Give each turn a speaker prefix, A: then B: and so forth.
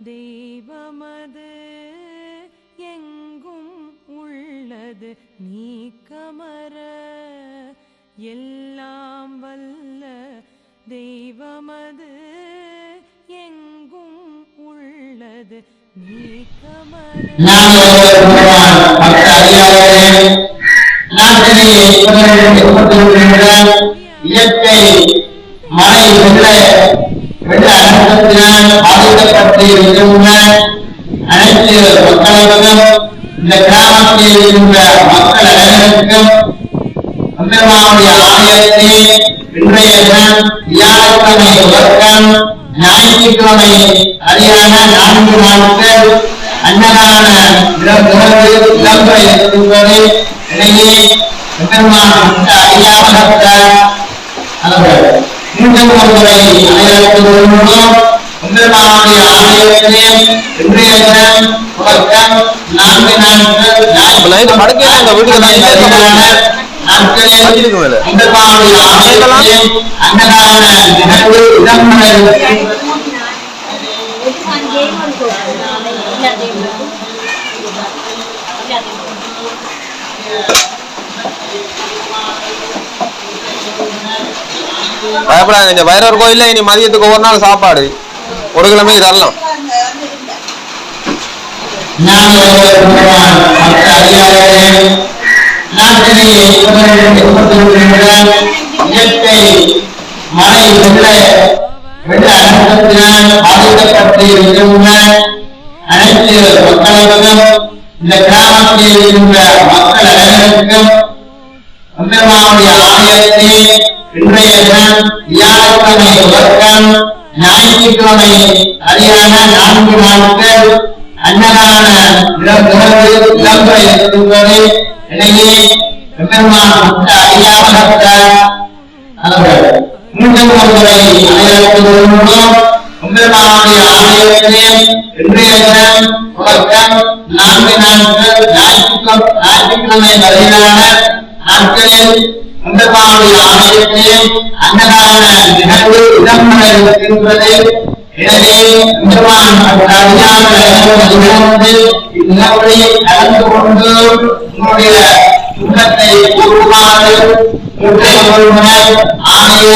A: தெய்வமது எங்கும் உள்ளது நீக்கமர எல்லாம் வல்ல தெய்வமது எங்கும் உள்ளது நீக்கமர
B: இயற்கை மழை வெள்ள அழுத்தத்தினால் பாதிக்கப்பட்டு இருக்கின்ற அனைத்து மக்களுக்கும் இந்த கிராமத்தில் இருக்கின்ற மக்கள் அனைவருக்கும் பெருமானுடைய ஆலயத்தில் இன்றைய தினம் வியாழக்கிழமை தொடக்கம் ஞாயிற்றுக்கிழமை சரியான 4 நாட்கள் அன்னதான விளம்பர இருக்கின்றது. எனவே பெருமான் அறியாமல் மீண்டும் ஒரு முறை அனைவருக்கும் பெருமானுடைய ஆலயத்திலே இன்றைய தினம் தொடக்கம் 4 நாட்கள் அன்னதான நிகழ்வு இடம்பெற
C: பயப்படாதீங்க. பைரவர் கோயில்ல இனி மதியத்துக்கு ஒவ்வொரு நாள் சாப்பாடு 1 கிழமைக்கு தரலாம்.
B: இயற்கை மழை வெள்ள அழுத்தத்தினால் பாதிக்கப்பட்டு இருக்கின்ற அனைத்து மக்களுக்கும் இந்த கிராமத்தில் இருக்கின்ற மக்கள் அனைவருக்கும் பெருமானுடைய ஆலயத்தில் இன்றைய தினம் வியாழக்கிழமை தொடக்கம் ஞாயிற்றுக்கிழமை சரியான 4 நாட்கள் அன்னதான விளம்பர இருக்கின்றது. எனவே பெருமான் அறியாமல் மீண்டும் ஒரு முறை அனைவருக்கும் பெருமானுடைய ஆலயத்திலே இன்றைய தினம் தொடக்கம் 4 நாட்கள் ஞாயிற்றுக்கிழமை வரையிலான நாட்களில் பெருமானுடைய ஆலயத்திலே அன்னதான நிகழ்வு இடம்பெற இருக்கின்றது. எனவே பெருமான் அறியாமல் இந்நிகழ்வை கலந்து கொண்டு உங்களுடைய உள்ளத்தை கூறுமாறு ஆலய